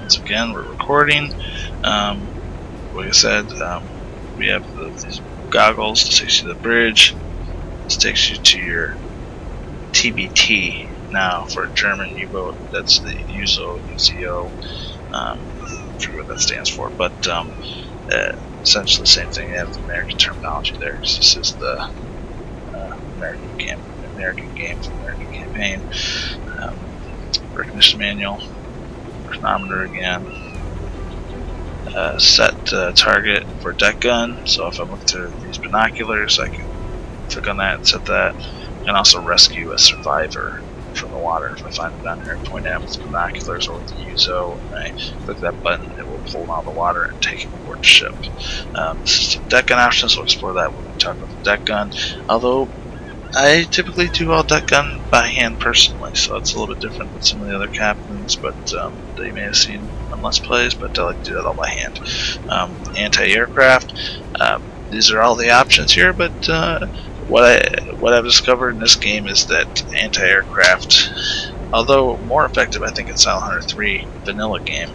once again, we're recording. Like I said, we have these goggles. This takes you to the bridge. This takes you to your TBT. Now, for a German U-boat, that's the UZO. I forget what that stands for, but essentially the same thing. You have the American terminology there, because this is the American game, American campaign. Recognition manual, chronometer again. Set target for deck gun. So if I look to these binoculars, I can click on that and set that. I can also rescue a survivor from the water. If I find them down here and point at them with the binoculars or with the UZO, and I click that button, it will pull them out of the water and take them aboard the ship. This is the deck gun option, so we'll explore that when we talk about the deck gun. Although I typically do all deck gun by hand personally, so it's a little bit different than some of the other captains, but that you may have seen on Let's Plays, but I like to do that all by hand. Anti-aircraft, these are all the options here, but what I've discovered in this game is that anti-aircraft, although more effective I think in Silent Hunter 3 vanilla game,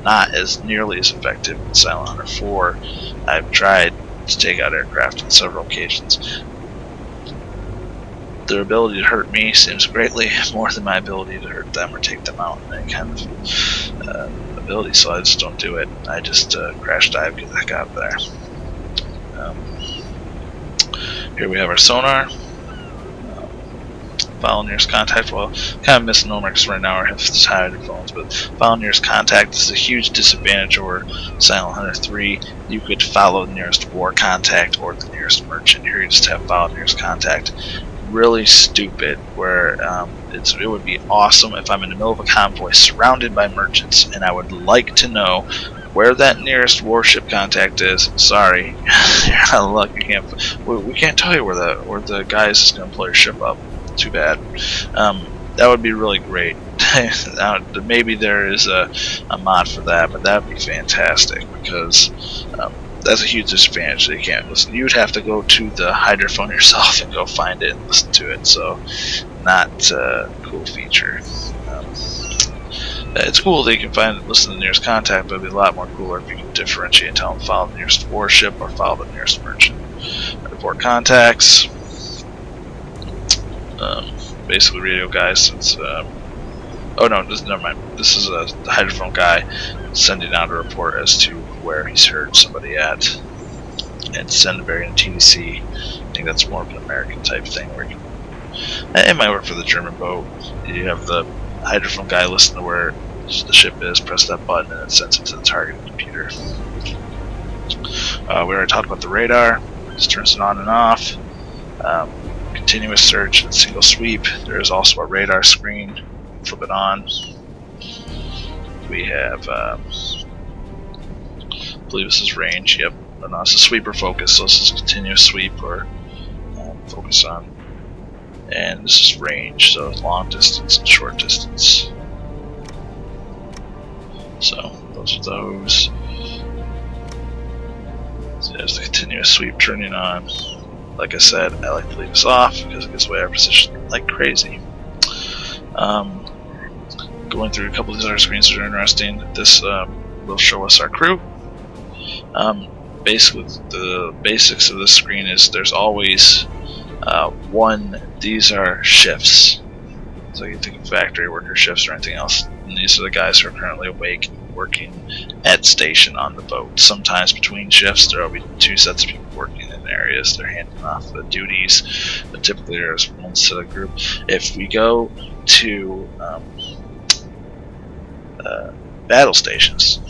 not as nearly as effective in Silent Hunter 4. I've tried to take out aircraft on several occasions. Their ability to hurt me seems greatly more than my ability to hurt them or take them out in any kind of ability, so I just don't do it. I just crash dive, get the heck out of there. Here we have our sonar. Follow nearest contact. Well, kind of misnomer because right now we have the hydrophones, but follow nearest contact. This is a huge disadvantage over Silent Hunter 3. You could follow the nearest war contact or the nearest merchant. Here you just have follow nearest contact. Really stupid, where it would be awesome if I'm in the middle of a convoy surrounded by merchants and I would like to know where that nearest warship contact is. Sorry, you're out of luck. We can't tell you where the guy is going to pull your ship up. Too bad. That would be really great. Maybe there is a mod for that, but that would be fantastic, because that's a huge disadvantage. You can't listen. You would have to go to the hydrophone yourself and go find it and listen to it. So, not a cool feature. It's cool that you can listen to the nearest contact, but it'd be a lot more cooler if you can differentiate and tell them follow the nearest warship or follow the nearest merchant. Report contacts. Basically radio guys, since oh no, never mind. This is the hydrophone guy sending out a report as to where he's heard somebody at, and send a variant TDC. I think that's more of an American type thing, where it might work for the German boat. You have the hydrophone guy listen to where the ship is, press that button, and it sends it to the target computer. We already talked about the radar. Just turns it on and off. Continuous search and single sweep. There is also a radar screen. Flip it on. We have, I believe this is range. Yep. No, it's a sweeper focus. So this is continuous sweep or focus on. And this is range. So long distance and short distance. So those are those. So there's the continuous sweep turning on. Like I said, I like to leave this off because it gives away our position like crazy. Going through a couple of these other screens that are interesting. This will show us our crew. Basically, the basics of this screen is there's always these are shifts. So you think of factory worker shifts or anything else. And these are the guys who are currently awake and working at station on the boat. Sometimes between shifts there will be two sets of people working in areas. They're handing off the duties, but typically there's one set of group. If we go to battle stations,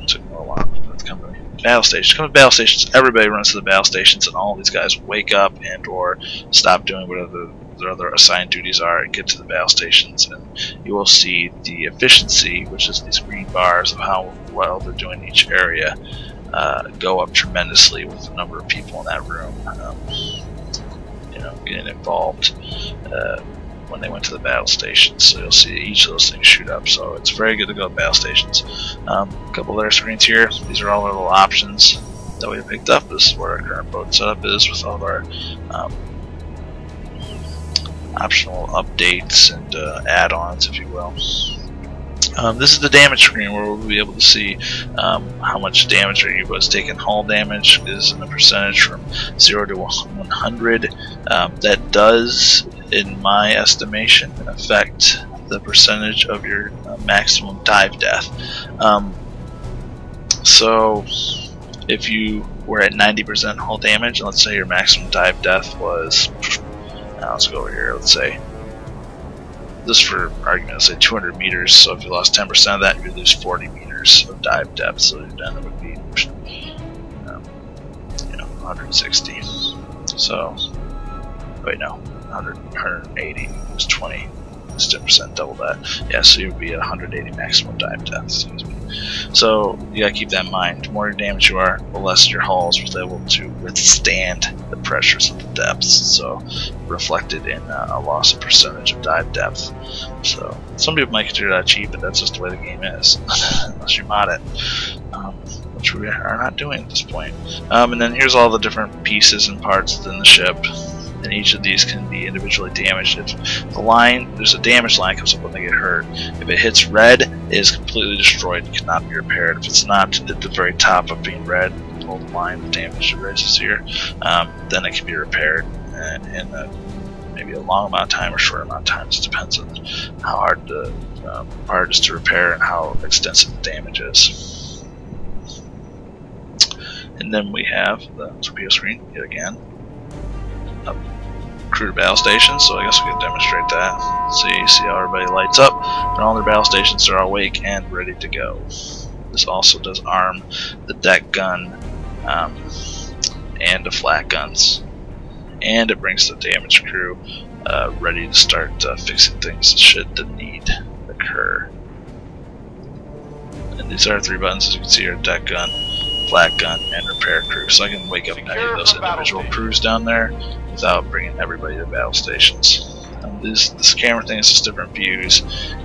it took me a while for the company. Battle stations. Come to battle stations. Everybody runs to the battle stations, and all these guys wake up and or stop doing whatever their other assigned duties are and get to the battle stations, and you will see the efficiency, which is these green bars of how well they're doing in each area, go up tremendously with the number of people in that room, getting involved when they went to the battle stations. So you'll see each of those things shoot up. So it's very good to go to battle stations. A couple other screens here. These are all our little options that we picked up. This is where our current boat setup is with all of our optional updates and add-ons, if you will. This is the damage screen where we'll be able to see how much damage our U-boat's taken. Hull damage is in a percentage from 0 to 100. That does, in my estimation, affect the percentage of your maximum dive death. So if you were at 90% hull damage, and let's say your maximum dive death was, let's go over here, let's say, just for argument, let's say 200 meters, so if you lost 10% of that, you would lose 40 meters of dive depth, so then it would be 160. So, wait, no, 180 is 20. It's 10%, double that. Yeah, so you would be at 180 maximum dive depth. Excuse me. So you gotta keep that in mind. The more damage you are, the less your hull is able to withstand the pressures of the depths. So reflected in a loss of percentage of dive depth. So some people might consider that cheap, but that's just the way the game is, unless you mod it. Which we are not doing at this point. And then here's all the different pieces and parts within the ship. And each of these can be individually damaged. If the line, there's a damage line comes up when they get hurt. If it hits red, it is completely destroyed and cannot be repaired. If it's not at the very top of being red, below the line, the damage erases here, then it can be repaired in maybe a long amount of time or short amount of time. It just depends on how hard the part is to repair and how extensive the damage is. And then we have the torpedo screen yet again. Crew to battle stations, so I guess we can demonstrate that. See how everybody lights up, and all their battle stations are awake and ready to go. This also does arm the deck gun and the flat guns, and it brings the damage crew ready to start fixing things should the need occur. And these are 3 buttons, as you can see, are deck gun, flat gun, and repair crew. So I can wake up any of those individual crews down there without bringing everybody to battle stations. This camera thing is just different views,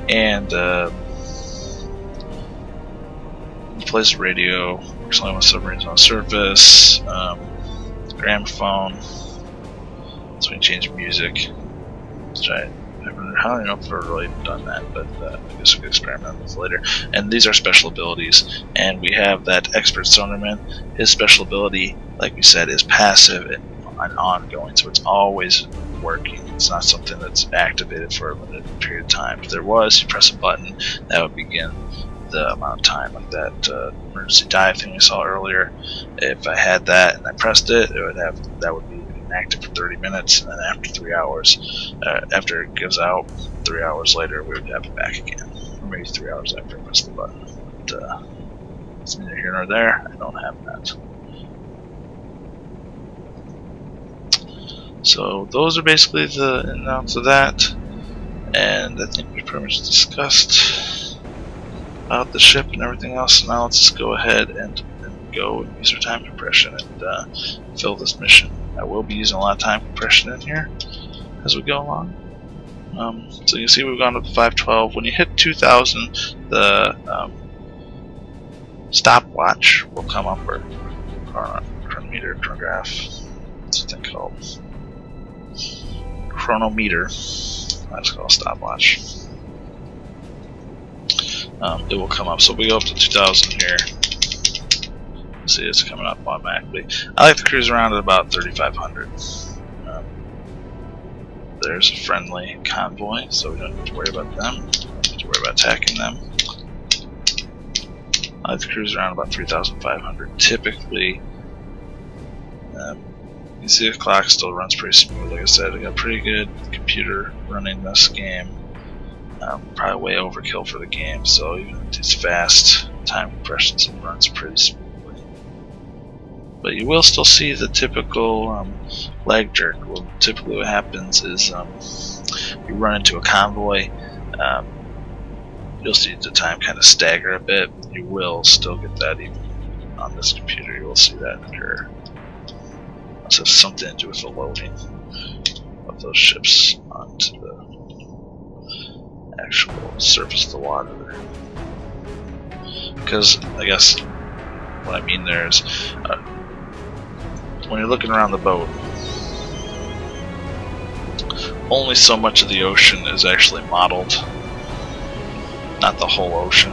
and plays radio, works only with submarines on the surface, gramophone, so we can change music. Let's try it. I don't know if we've really done that, but I guess we could experiment with it later. And these are special abilities, and we have that expert sonarman. His special ability, like we said, is passive and ongoing, so it's always working. It's not something that's activated for a limited period of time. If there was, you press a button, that would begin the amount of time, like that emergency dive thing we saw earlier. If I had that and I pressed it, that would be active for 30 minutes, and then after 3 hours, after it gives out, 3 hours later, we would have it back again, or maybe 3 hours after I press the button. But it's neither here nor there. I don't have that. So those are basically the ins and outs of that, and I think we pretty much discussed about the ship and everything else. Now let's just go ahead and go and use our time compression and fill this mission. I will be using a lot of time compression in here as we go along. So you can see we've gone up to 512. When you hit 2000, the stopwatch will come up, or chronometer, chronograph, what's the thing called? Chronometer. That's called a stopwatch. It will come up. So we go up to 2000 here. See, it's coming up automatically. I like to cruise around at about 3,500. There's a friendly convoy, so we don't need to worry about them. We don't need to worry about attacking them. I like to cruise around about 3,500 typically. You see the clock still runs pretty smooth. Like I said, I got a pretty good computer running this game. Probably way overkill for the game, so even if it's fast, time compression runs pretty smoothly. But you will still see the typical leg jerk. Well, typically what happens is you run into a convoy, you'll see the time kind of stagger a bit. You will still get that even on this computer. You will see that occur. This has something to do with the loading of those ships onto the actual surface of the water. Because I guess what I mean there is when you're looking around the boat, only so much of the ocean is actually modeled not the whole ocean.